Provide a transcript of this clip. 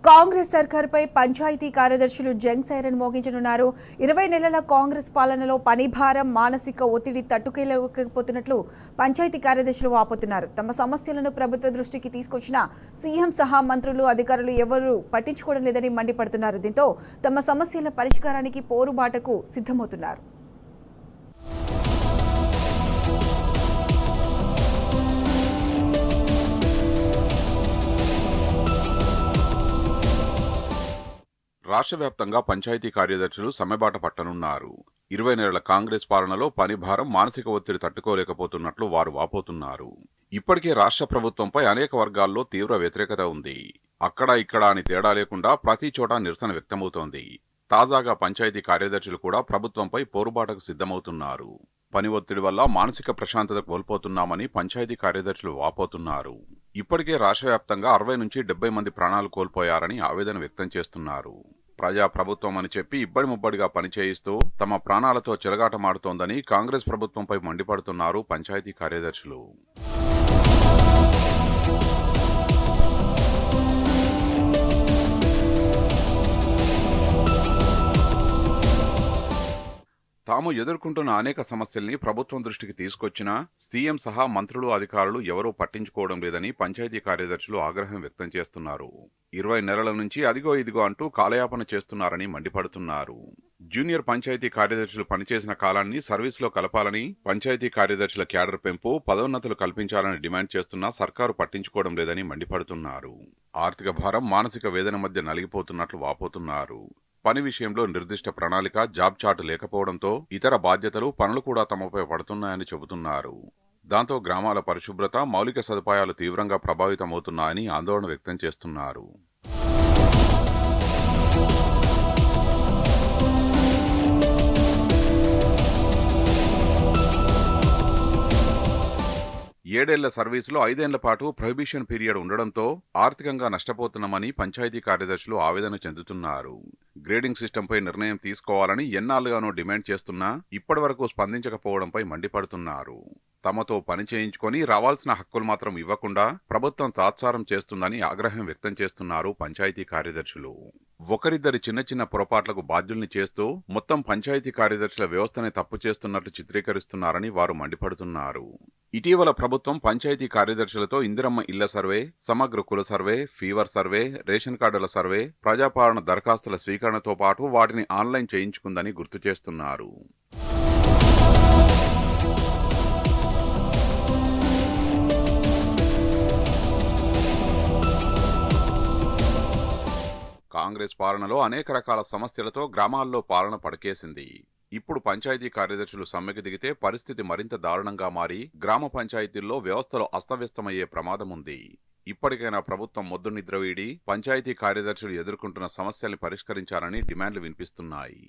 కాంగ్రెస్ సర్కారుపై పంచాయతీ కార్యదర్శులు జంగ్ సైరన్ మోగించనున్నారు. 20 నెలల కాంగ్రెస్ పాలనలో పని భారం, మానసిక ఒత్తిడి తట్టుకోలేకపోతున్నట్లు పంచాయతీ కార్యదర్శులు వాపోతున్నారు. తమ సమస్యలను ప్రభుత్వ దృష్టికి తీసుకొచ్చిన సీఎం సహా మంత్రులు, అధికారులు ఎవరూ పట్టించుకోవడం లేదని మండిపడుతున్నారు. దీంతో తమ సమస్యల పరిష్కారానికి పోరుబాటకు సిద్ధమవుతున్నారు. రాష్ట్ర వ్యాప్తంగా పంచాయతీ కార్యదర్శులు సమ్మెబాట పట్టనున్నారు. 20 నెలల కాంగ్రెస్ పాలనలో పని భారం, మానసిక ఒత్తిడి తట్టుకోలేకపోతున్నట్లు వారు వాపోతున్నారు. ఇప్పటికే రాష్ట్ర ప్రభుత్వంపై అనేక వర్గాల్లో తీవ్ర వ్యతిరేకత ఉంది. అక్కడా ఇక్కడా అని తేడా లేకుండా ప్రతి చోట నిరసన వ్యక్తమవుతోంది. తాజాగా పంచాయతీ కార్యదర్శులు కూడా ప్రభుత్వంపై పోరుబాటకు సిద్ధమవుతున్నారు. పని ఒత్తిడి వల్ల మానసిక ప్రశాంతత కోల్పోతున్నామని పంచాయతీ కార్యదర్శులు వాపోతున్నారు. ఇప్పటికే రాష్ట్ర వ్యాప్తంగా 60 నుంచి 70 మంది ప్రాణాలు కోల్పోయారని ఆవేదన వ్యక్తం చేస్తున్నారు. ప్రజా ప్రభుత్వం అని చెప్పి ఇబ్బడి ముబ్బడిగా పనిచేయిస్తూ తమ ప్రాణాలతో చెలగాటమాడుతోందని కాంగ్రెస్ ప్రభుత్వంపై మండిపడుతున్నారు పంచాయతీ కార్యదర్శులు. తాము ఎదుర్కొంటున్న అనేక సమస్యల్ని ప్రభుత్వం దృష్టికి తీసుకొచ్చినా సీఎం సహా మంత్రులు, అధికారులు ఎవరూ పట్టించుకోవడం లేదని పంచాయతీ కార్యదర్శులు ఆగ్రహం వ్యక్తం చేస్తున్నారు. 20 నెలల నుంచి అదిగో ఇదిగో అంటూ కాలయాపన చేస్తున్నారని మండిపడుతున్నారు. జూనియర్ పంచాయతీ కార్యదర్శులు పనిచేసిన కాలాన్ని సర్వీసులో కలపాలని, పంచాయతీ కార్యదర్శుల క్యాడర్ పెంపు, పదోన్నతులు కల్పించాలని డిమాండ్ చేస్తున్నా సర్కారు పట్టించుకోవడం లేదని మండిపడుతున్నారు. ఆర్థిక భారం, మానసిక వేదన మధ్య నలిగిపోతున్నట్లు వాపోతున్నారు. పని విషయంలో నిర్దిష్ట ప్రణాళిక, జాబ్ చార్ట్ లేకపోవడంతో ఇతర బాధ్యతలు, పనులు కూడా తమపై పడుతున్నాయని చెబుతున్నారు. దాంతో గ్రామాల పరిశుభ్రత, మౌలిక సదుపాయాలు తీవ్రంగా ప్రభావితమవుతున్నాయని ఆందోళన వ్యక్తం చేస్తున్నారు. ఏడేళ్ల సర్వీసులో 5 ఏళ్ల పాటు ప్రొహిబిషన్ పీరియడ్ ఉండడంతో ఆర్థికంగా నష్టపోతున్నామని పంచాయతీ కార్యదర్శులు ఆవేదన చెందుతున్నారు. గ్రేడింగ్ సిస్టంపై నిర్ణయం తీసుకోవాలని ఎన్నాళ్లుగానో డిమాండ్ చేస్తున్నా ఇప్పటివరకు స్పందించకపోవడంపై మండిపడుతున్నారు. తమతో పని చేయించుకొని రావాల్సిన హక్కులు మాత్రం ఇవ్వకుండా ప్రభుత్వం తాత్సారం చేస్తుందని ఆగ్రహం వ్యక్తం చేస్తున్నారు పంచాయతీ కార్యదర్శులు. ఒకరిద్దరి చిన్న చిన్న పొరపాట్లకు బాధ్యుల్ని చేస్తూ మొత్తం పంచాయతీ కార్యదర్శుల వ్యవస్థనే తప్పు చేస్తున్నట్లు చిత్రీకరిస్తున్నారని వారు మండిపడుతున్నారు. ఇటీవల ప్రభుత్వం పంచాయతీ కార్యదర్శులతో ఇందిరమ్మ ఇళ్ల సర్వే, సమగ్ర కుల సర్వే, ఫీవర్ సర్వే, రేషన్ కార్డుల సర్వే, ప్రజాపాలన దరఖాస్తుల స్వీకరణతో పాటు వాటిని ఆన్లైన్ చేయించుకుందని గుర్తు చేస్తున్నారు. కాంగ్రెస్ పాలనలో అనేక రకాల సమస్యలతో గ్రామాల్లో పాలన పడకేసింది. ఇప్పుడు పంచాయతీ కార్యదర్శులు సమ్మెకు దిగితే పరిస్థితి మరింత దారుణంగా మారి గ్రామ పంచాయతీల్లో వ్యవస్థలో అస్తవ్యస్తమయ్యే ప్రమాదం ఉంది. ఇప్పటికైనా ప్రభుత్వం మొద్దు నిద్ర వీడి పంచాయతీ కార్యదర్శులు ఎదుర్కొంటున్న సమస్యల్ని పరిష్కరించాలని డిమాండ్లు వినిపిస్తున్నాయి.